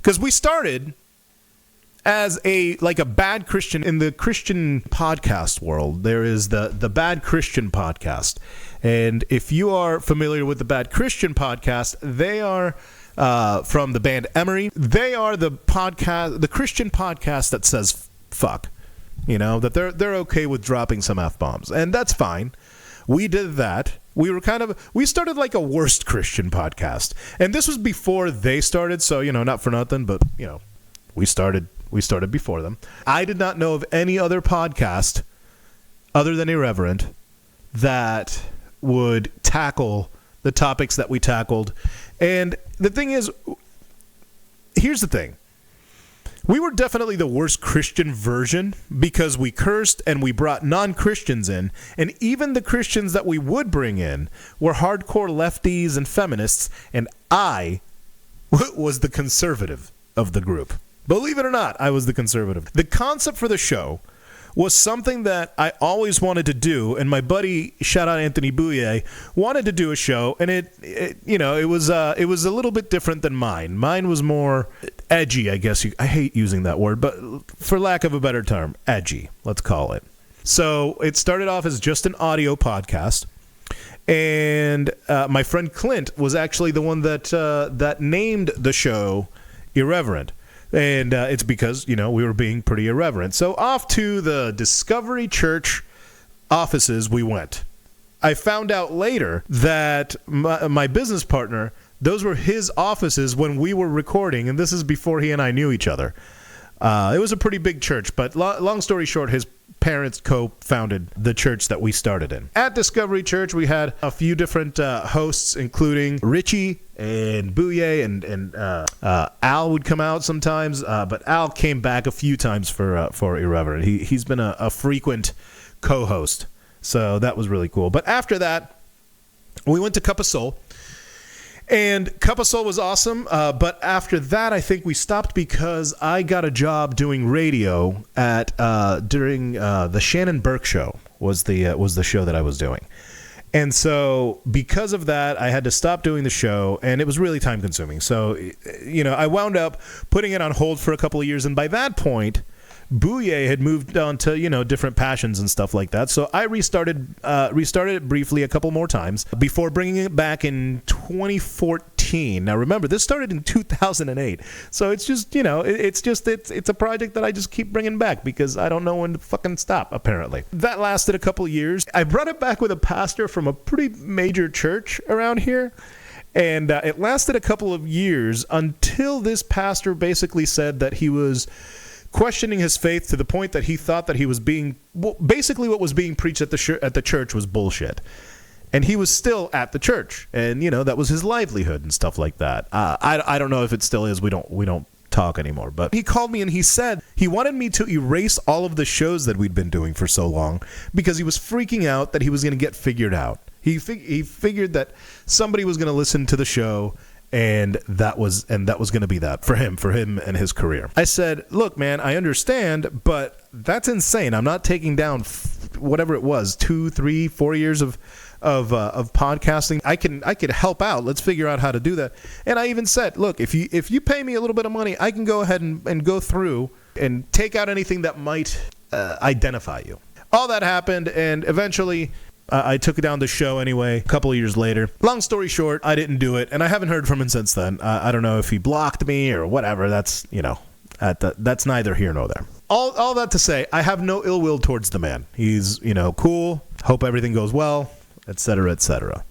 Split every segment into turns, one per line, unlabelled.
Because we started as a bad Christian in the Christian podcast world. There is the Bad Christian podcast. And if you are familiar with the Bad Christian podcast, they are from the band Emery. They are the Christian podcast that says fuck. You know, that they're okay with dropping some F-bombs. And that's fine. We did that. We started like a worst Christian podcast. And this was before they started, so, not for nothing, but, we started before them. I did not know of any other podcast other than Irreverent that would tackle the topics that we tackled. And the thing is, here's the thing. We were definitely the worst Christian version because we cursed and we brought non-Christians in. And even the Christians that we would bring in were hardcore lefties and feminists. And I was the conservative of the group. Believe it or not, I was the conservative. The concept for the show was something that I always wanted to do, and my buddy, shout out Anthony Bouye, wanted to do a show, and it was a little bit different than mine. Mine was more edgy, I guess. I hate using that word, but for lack of a better term, edgy, let's call it. So it started off as just an audio podcast, and my friend Clint was actually the one that named the show Irreverent. And it's because, we were being pretty irreverent. So off to the Discovery Church offices we went. I found out later that my business partner, those were his offices when we were recording, and this is before he and I knew each other. It was a pretty big church, but long story short, his parents co-founded the church that we started in. At Discovery Church, we had a few different hosts, including Richie and Bouye, and Al would come out sometimes, but Al came back a few times for Irreverent. He's been a frequent co-host, so that was really cool. But after that, we went to Cup of Soul. And Cup of Soul was awesome, but after that, I think we stopped because I got a job doing radio during the Shannon Burke Show was the show that I was doing, and so because of that, I had to stop doing the show, and it was really time consuming. So, I wound up putting it on hold for a couple of years, and by that point, Bouye had moved on to, different passions and stuff like that. So I restarted it briefly a couple more times before bringing it back in 2014. Now remember, this started in 2008. So it's just, it's a project that I just keep bringing back because I don't know when to fucking stop, apparently. That lasted a couple of years. I brought it back with a pastor from a pretty major church around here. And it lasted a couple of years until this pastor basically said that he was questioning his faith to the point that he thought that he was basically what was being preached at the church was bullshit. And he was still at the church, and that was his livelihood and stuff like that. I don't know if it still is. We don't talk anymore. But he called me and he said he wanted me to erase all of the shows that we'd been doing for so long because he was freaking out that he was going to get figured out. He figured that somebody was going to listen to the show. And that was going to be that for him and his career. I said, look, man, I understand, but that's insane. I'm not taking down whatever it was, 2, 3, 4 years of podcasting. I could help out. Let's figure out how to do that. And I even said, look, if you pay me a little bit of money, I can go ahead and go through and take out anything that might identify you. All that happened, and eventually I took down the show anyway, a couple of years later. Long story short, I didn't do it, and I haven't heard from him since then. I don't know if he blocked me or whatever. That's, that's neither here nor there. All that to say, I have no ill will towards the man. He's, cool. Hope everything goes well, etc., etc.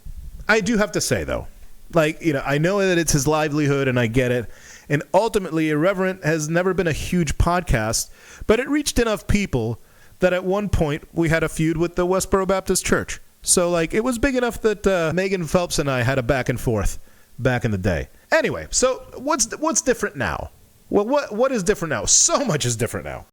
I do have to say, though, I know that it's his livelihood, and I get it. And ultimately, Irreverent has never been a huge podcast, but it reached enough people that at one point we had a feud with the Westboro Baptist Church. So, it was big enough that Megan Phelps and I had a back and forth back in the day. Anyway, so what's different now? Well, what is different now? So much is different now.